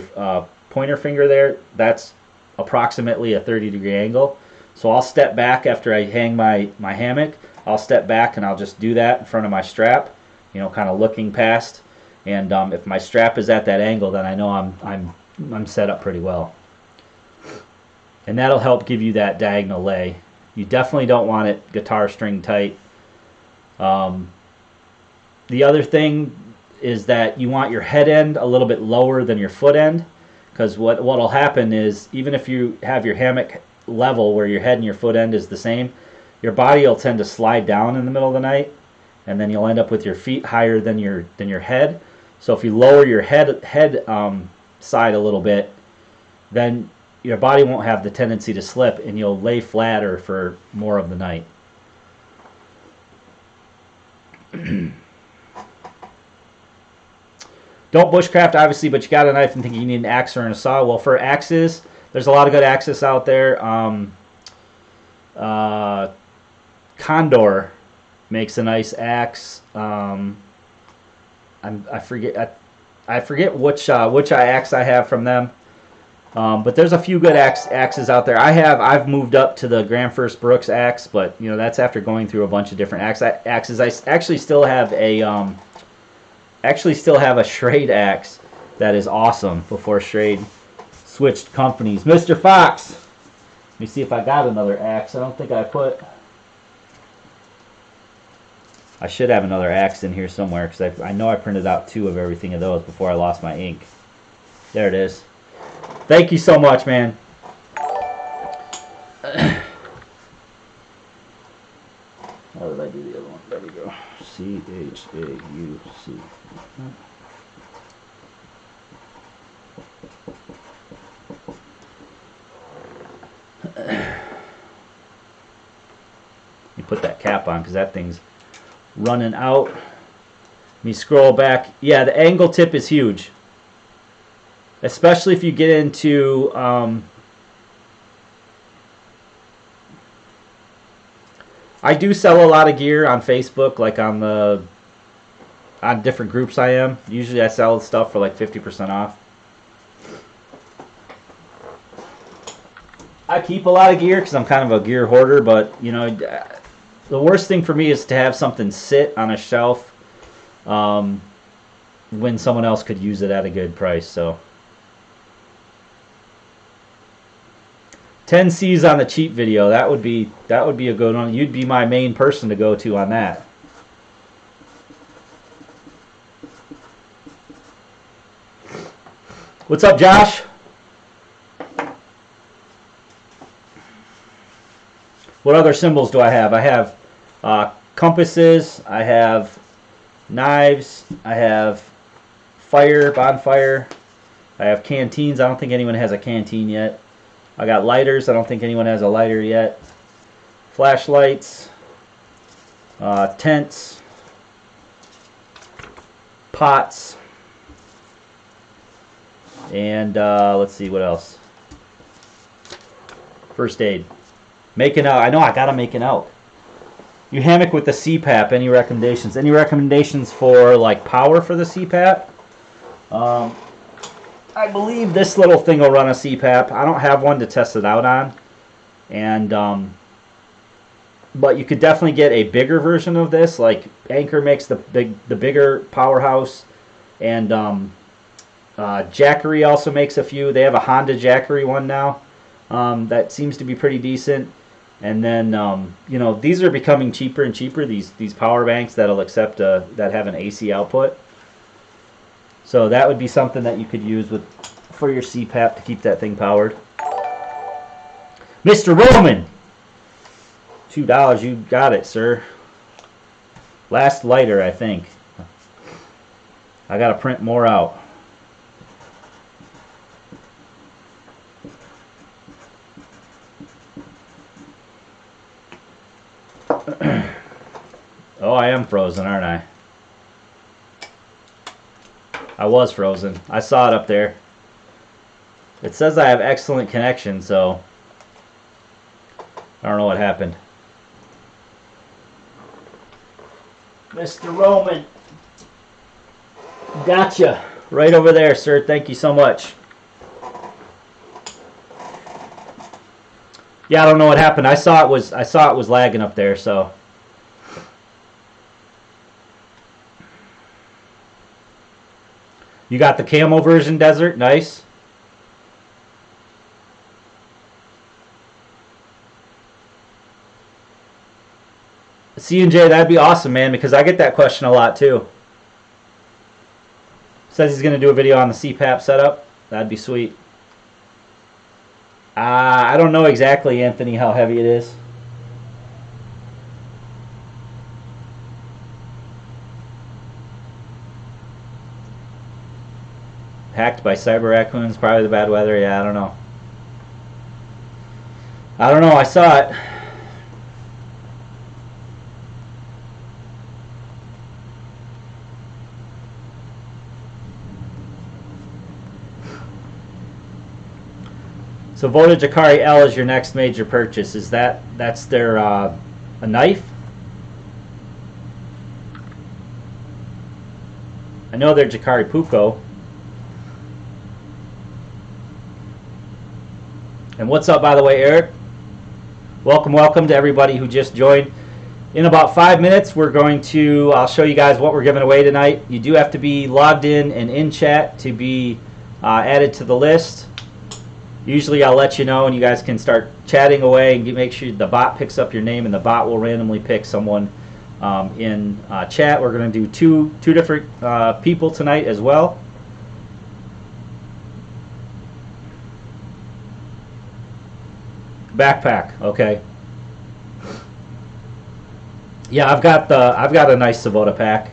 pointer finger there, that's approximately a 30-degree angle. So I'll step back after I hang my hammock. I'll step back and I'll just do that in front of my strap, you know, kind of looking past. And if my strap is at that angle, then I know I'm set up pretty well. And that'll help give you that diagonal lay. You definitely don't want it guitar string tight. The other thing is that you want your head end a little bit lower than your foot end, because what'll happen is, even if you have your hammock level where your head and your foot end is the same, your body will tend to slide down in the middle of the night, and then you'll end up with your feet higher than your head. So if you lower your head side a little bit, then your body won't have the tendency to slip, and you'll lay flatter for more of the night. Don't bushcraft, obviously, but you got a knife and think you need an axe or a saw. Well, for axes, there's a lot of good axes out there. Condor makes a nice axe. I forget which axe I have from them. But there's a few good axes out there. I've moved up to the Graham First Brooks axe, but you know, that's after going through a bunch of different axes. I actually still have a Schrade axe that is awesome before Schrade switched companies. Mr. Fox, let me see if I got another axe. I don't think I should have another axe in here somewhere, because I know I printed out 2 of everything of those before I lost my ink. There it is. Thank you so much, man. How did I do the other one? There we go. CHAUC. You put that cap on because that thing's running out. Let me scroll back. Yeah, the angle tip is huge, especially if you get into I do sell a lot of gear on Facebook, like on different groups I am. Usually I sell stuff for like 50% off. I keep a lot of gear because I'm kind of a gear hoarder, but you know, the worst thing for me is to have something sit on a shelf when someone else could use it at a good price. So 10 C's on the cheap video, that would be a good one. You'd be my main person to go to on that. What's up, Josh? What other symbols do I have? I have compasses, I have knives, I have fire, bonfire, I have canteens. I don't think anyone has a canteen yet. I got lighters. I don't think anyone has a lighter yet. Flashlights, tents, pots, and let's see what else. First aid. Making out. I know I gotta make it out. You hammock with the CPAP. Any recommendations? Any recommendations for like power for the CPAP? I believe this little thing will run a CPAP. I don't have one to test it out on, and but you could definitely get a bigger version of this. Like Anchor makes the bigger powerhouse, and Jackery also makes a few. They have a Honda Jackery one now that seems to be pretty decent. And then you know, these are becoming cheaper and cheaper. These power banks that'll accept that have an AC output. So that would be something that you could use for your CPAP to keep that thing powered. Mr. Roman, $2, you got it, sir. Last lighter, I think. I gotta print more out. Oh, I am frozen, aren't I? I was frozen. I saw it up there. It says I have excellent connection, so I don't know what happened. Mr. Roman. Gotcha. Right over there, sir. Thank you so much. Yeah, I don't know what happened. I saw it was lagging up there, so. You got the camo version, Desert. Nice. C&J, that'd be awesome, man, because I get that question a lot too. Says he's going to do a video on the CPAP setup. That'd be sweet. I don't know exactly, Anthony, how heavy it is. Hacked by cyber raccoons, probably the bad weather. Yeah, I don't know. I don't know. I saw it. So Voda Jacari L is your next major purchase. Is that's their a knife? I know they're Jacari Puko. And what's up, by the way, Eric? Welcome to everybody who just joined. In about 5 minutes, I'll show you guys what we're giving away tonight. You do have to be logged in and in chat to be added to the list. Usually I'll let you know and you guys can start chatting away and make sure the bot picks up your name, and the bot will randomly pick someone in chat. We're going to do two different people tonight as well. Backpack, okay. Yeah, I've got a nice Savota pack.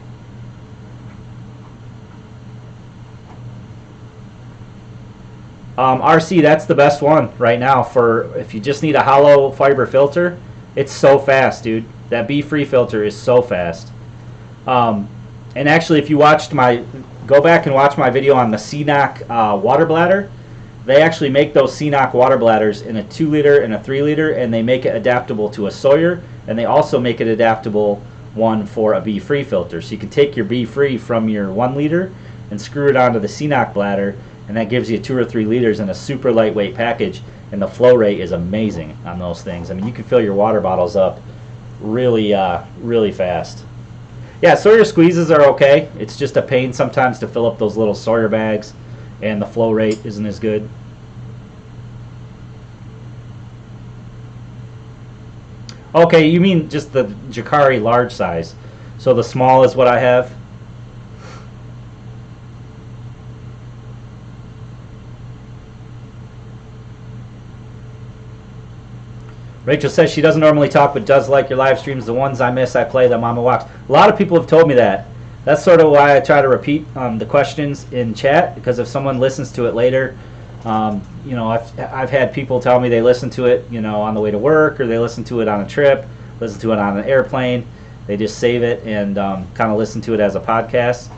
RC, that's the best one right now for if you just need a hollow fiber filter. It's so fast, dude. That B-free filter is so fast. And actually, if you watched go back and watch my video on the CNOC water bladder. They actually make those CNOC water bladders in a 2-liter and a 3-liter, and they make it adaptable to a Sawyer, and they also make it adaptable one for a B-free filter. So you can take your B-free from your 1-liter and screw it onto the CNOC bladder, and that gives you 2 or 3 liters in a super lightweight package, and the flow rate is amazing on those things. I mean, you can fill your water bottles up really, really fast. Yeah, Sawyer squeezes are okay. It's just a pain sometimes to fill up those little Sawyer bags, and the flow rate isn't as good. Okay, you mean just the Jacari large size. So the small is what I have. Rachel says she doesn't normally talk but does like your live streams. The ones I miss, I play them on my walks. A lot of people have told me that. That's sort of why I try to repeat the questions in chat, because if someone listens to it later, you know, I've had people tell me they listen to it, you know, on the way to work, or they listen to it on a trip, listen to it on an airplane. They just save it and kind of listen to it as a podcast.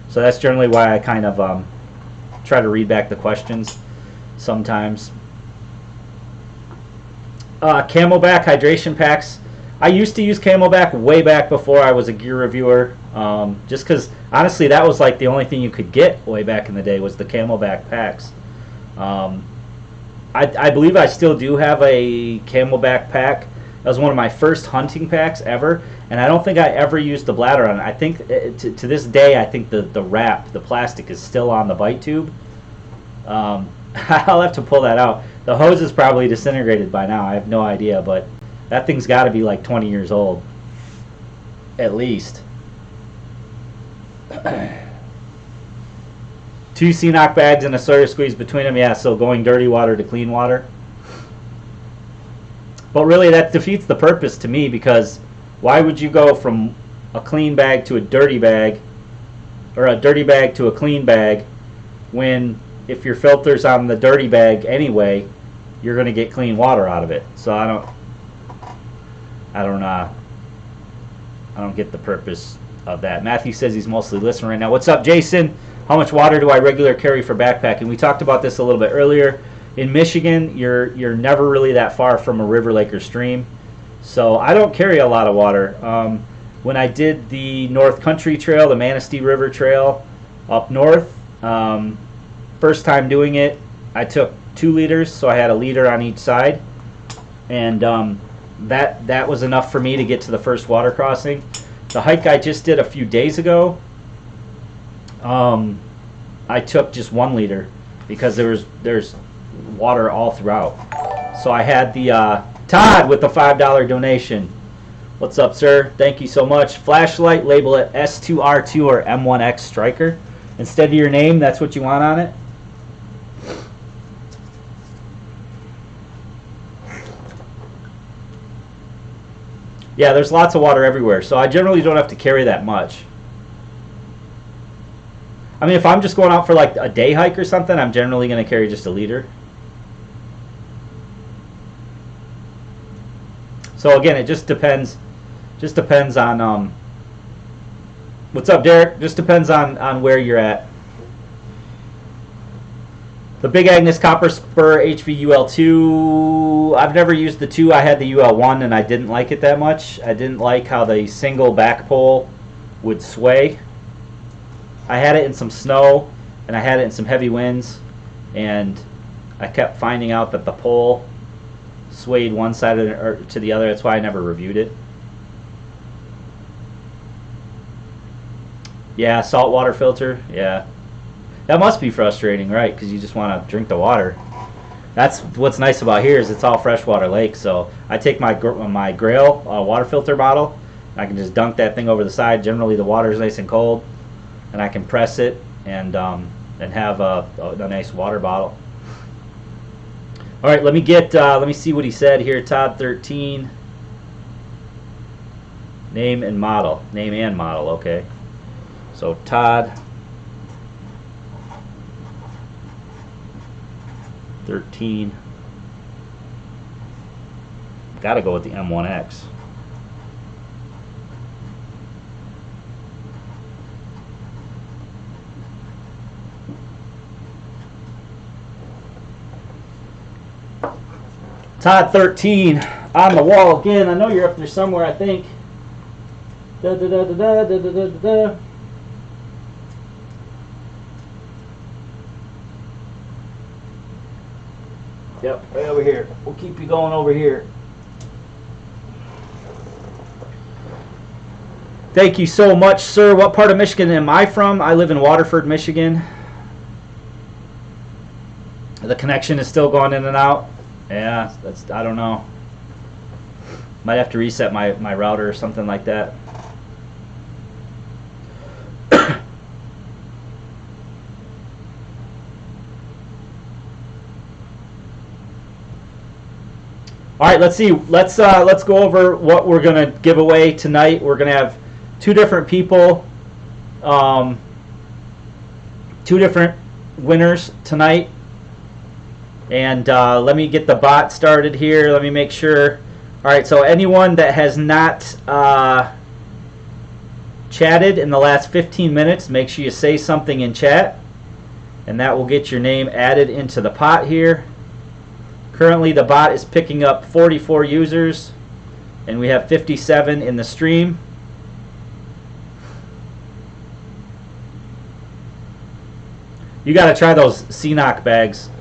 So that's generally why I kind of try to read back the questions sometimes. Camelback hydration packs. I used to use Camelback way back before I was a gear reviewer, just because honestly that was like the only thing you could get way back in the day was the Camelback packs. I believe I still do have a Camelback pack. That was one of my first hunting packs ever, and I don't think I ever used the bladder on it. I think to this day I think the wrap, the plastic, is still on the bite tube. I'll have to pull that out. The hose is probably disintegrated by now. I have no idea, but that thing's got to be like 20 years old, at least. 2 CNOC bags and a Sawyer squeeze between them. Yeah, so going dirty water to clean water. But really, that defeats the purpose to me, because why would you go from a clean bag to a dirty bag, or a dirty bag to a clean bag, when if your filter's on the dirty bag anyway, you're going to get clean water out of it. So I don't get the purpose of that. Matthew says he's mostly listening right now. What's up, Jason? How much water do I regularly carry for backpacking? We talked about this a little bit earlier. In Michigan, you're never really that far from a river, lake, or stream, so I don't carry a lot of water. When I did the North Country Trail, the Manistee River Trail up north, first time doing it, I took 2 liters, so I had a liter on each side, and that was enough for me to get to the first water crossing. The hike I just did a few days ago, I took just 1 liter because there's water all throughout. So I had the Todd with the $5 donation. What's up, sir? Thank you so much. Flashlight, label it S2R2 or M1X Striker. Instead of your name, that's what you want on it. Yeah, there's lots of water everywhere, so I generally don't have to carry that much. I mean, if I'm just going out for like a day hike or something, I'm generally going to carry just a liter. So again, it just depends. Just depends on what's up, Derek? Just depends on where you're at. The Big Agnes Copper Spur HV UL2. I've never used the 2. I had the UL1 and I didn't like it that much. I didn't like how the single back pole would sway. I had it in some snow and I had it in some heavy winds, and I kept finding out that the pole swayed one side or to the other. That's why I never reviewed it. Yeah, saltwater filter. Yeah. That must be frustrating, right? Because you just want to drink the water. That's what's nice about here is it's all freshwater lake. So I take my Grail water filter bottle. I can just dunk that thing over the side. Generally, the water is nice and cold, and I can press it and have a nice water bottle. All right, let me see what he said here. Todd 13. Name and model. Name and model. Okay. So Todd 13. Got to go with the M1X. Todd 13 on the wall again. I know you're up there somewhere, I think. Da, da, da, da, da, da, da, da, da. Yep, right over here. We'll keep you going over here. Thank you so much, sir. What part of Michigan am I from? I live in Waterford, Michigan. The connection is still going in and out. Yeah, that's, I don't know. Might have to reset my router or something like that. All right, let's see. Let's go over what we're gonna give away tonight. We're gonna have two different people, two different winners tonight. And let me get the bot started here. Let me make sure. All right, so anyone that has not chatted in the last 15 minutes, make sure you say something in chat, and that will get your name added into the pot here. Currently, the bot is picking up 44 users, and we have 57 in the stream. You got to try those CNOC bags,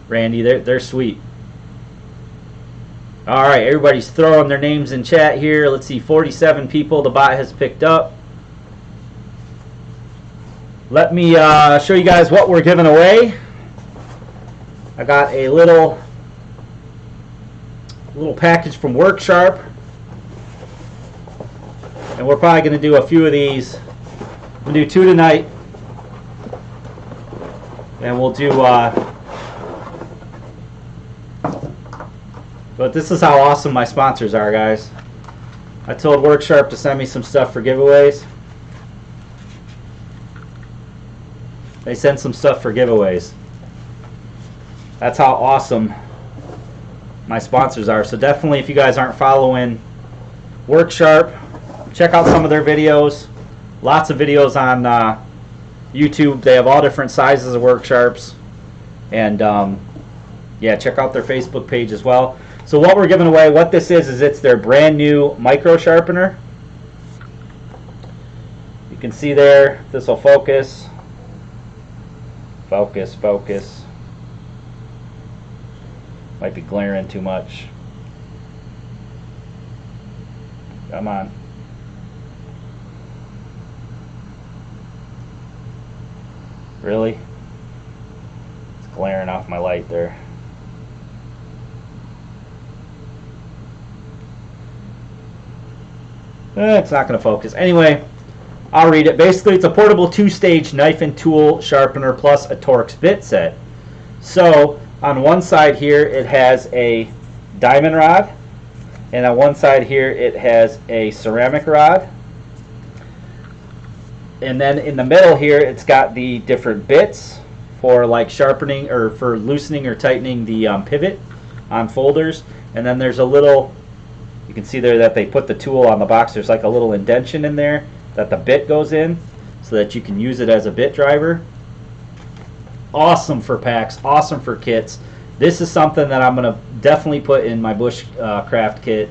Randy. They're sweet. All right, everybody's throwing their names in chat here. Let's see, 47 people the bot has picked up. Let me show you guys what we're giving away. I got a little package from Worksharp, and we're probably going to do a few of these. We'll do two tonight, and we'll do but this is how awesome my sponsors are, guys. I told Worksharp to send me some stuff for giveaways. They send some stuff for giveaways. That's how awesome my sponsors are. So definitely, if you guys aren't following Worksharp, check out some of their videos. Lots of videos on YouTube. They have all different sizes of Worksharps. And yeah, check out their Facebook page as well. So what we're giving away, what this is it's their brand new micro sharpener. You can see there, this will focus. Focus, focus. Might be glaring too much. Come on. Really? It's glaring off my light there. It's not going to focus. Anyway, I'll read it. Basically, it's a portable two-stage knife and tool sharpener plus a Torx bit set. So, on one side here, it has a diamond rod, and on one side here, it has a ceramic rod. And then in the middle here, it's got the different bits for like sharpening or for loosening or tightening the pivot on folders. And then there's a little, you can see there that they put the tool on the box. There's like a little indention in there that the bit goes in so that you can use it as a bit driver. Awesome for packs, awesome for kits. This is something that I'm going to definitely put in my Bushcraft kit.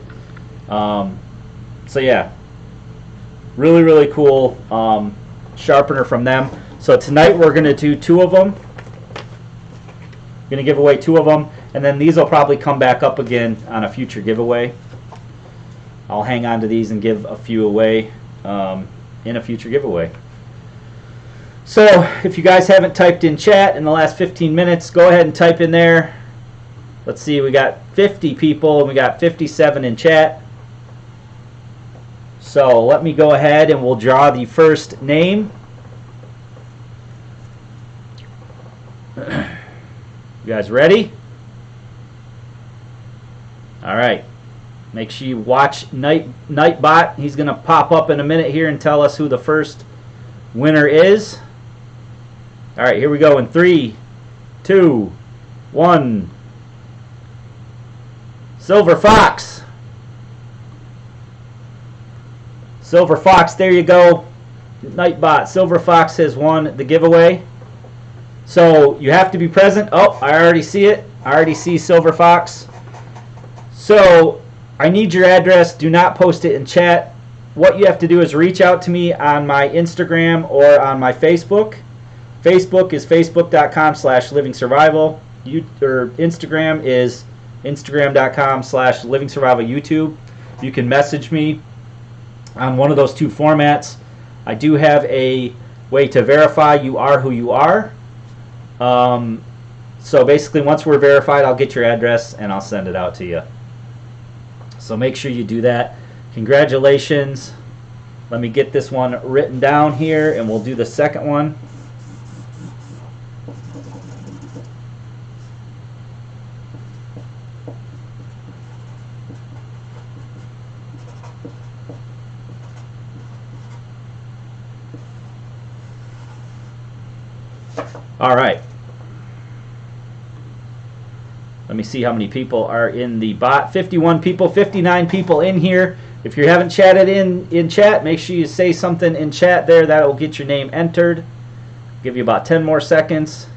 So yeah, really, really cool sharpener from them. So tonight we're going to do two of them. Going to give away two of them, and then these will probably come back up again on a future giveaway. I'll hang on to these and give a few away in a future giveaway. So if you guys haven't typed in chat in the last 15 minutes, go ahead and type in there. Let's see, we got 50 people and we got 57 in chat. So let me go ahead and we'll draw the first name. You guys ready? All right. Make sure you watch Nightbot. He's going to pop up in a minute here and tell us who the first winner is. All right, here we go in 3, 2, 1. Silver Fox. Silver Fox, there you go. Nightbot, Silver Fox has won the giveaway. So you have to be present. Oh, I already see it. I already see Silver Fox. So I need your address. Do not post it in chat. What you have to do is reach out to me on my Instagram or on my Facebook. Facebook is facebook.com/livingsurvival. Instagram is instagram.com/livingsurvivalyoutube. You can message me on one of those two formats. I do have a way to verify you are who you are. So basically, once we're verified, I'll get your address and I'll send it out to you. So make sure you do that. Congratulations. Let me get this one written down here and we'll do the second one. All right. Let me see how many people are in the bot. 51 people, 59 people in here. If you haven't chatted in chat, make sure you say something in chat there. That will get your name entered. Give you about 10 more seconds.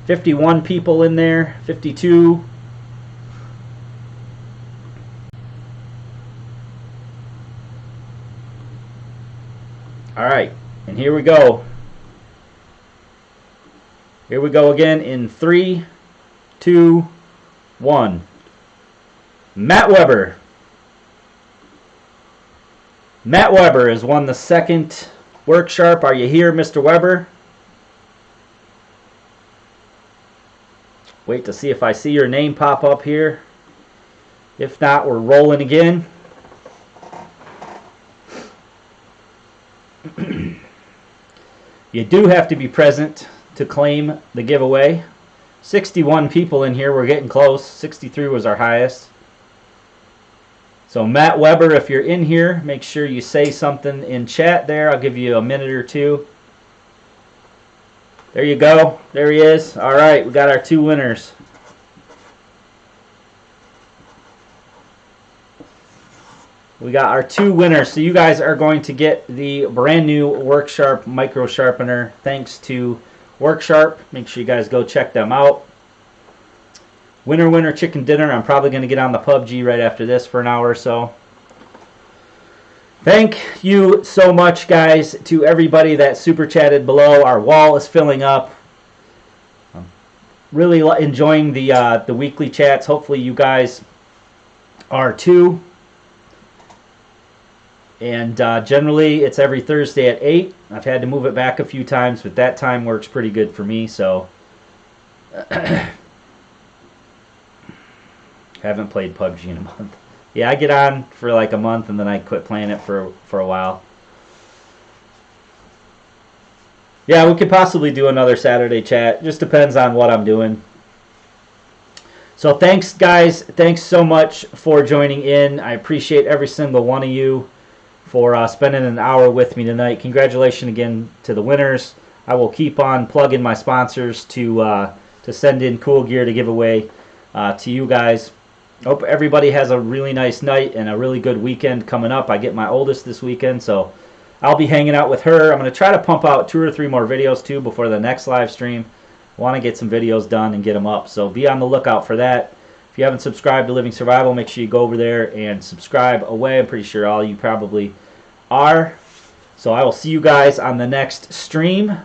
51 people in there. 52. All right, and here we go. Here we go again in 3, 2, 1. Matt Weber. Matt Weber has won the second Work Sharp. Are you here, Mr. Weber? Wait to see if I see your name pop up here. If not, we're rolling again. You do have to be present to claim the giveaway. 61 people in here. We're getting close. 63 was our highest. So Matt Weber, if you're in here, make sure you say something in chat there. I'll give you a minute or two. There you go. There he is. All right, we got our two winners. We got our two winners. So you guys are going to get the brand new Work Sharp micro sharpener thanks to Work Sharp. Make sure you guys go check them out. Winner, winner, chicken dinner. I'm probably going to get on the PUBG right after this for an hour or so. Thank you so much, guys, to everybody that super chatted below. Our wall is filling up. I'm really enjoying the weekly chats. Hopefully you guys are too. And generally it's every Thursday at 8. I've had to move it back a few times, but that time works pretty good for me. So haven't played PUBG in a month. Yeah, I get on for like a month and then I quit playing it for a while. Yeah, we could possibly do another Saturday chat. Just depends on what I'm doing. So thanks, guys. Thanks so much for joining in. I appreciate every single one of you for spending an hour with me tonight. Congratulations again to the winners. I will keep on plugging my sponsors to send in cool gear to give away to you guys. Hope everybody has a really nice night and a really good weekend coming up. I get my oldest this weekend, so I'll be hanging out with her. I'm going to try to pump out 2 or 3 more videos too before the next live stream. I want to get some videos done and get them up, so be on the lookout for that. If you haven't subscribed to Living Survival, make sure you go over there and subscribe away. I'm pretty sure all you probably are. So I will see you guys on the next stream,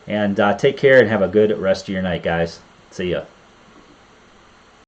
and take care and have a good rest of your night, guys. See ya.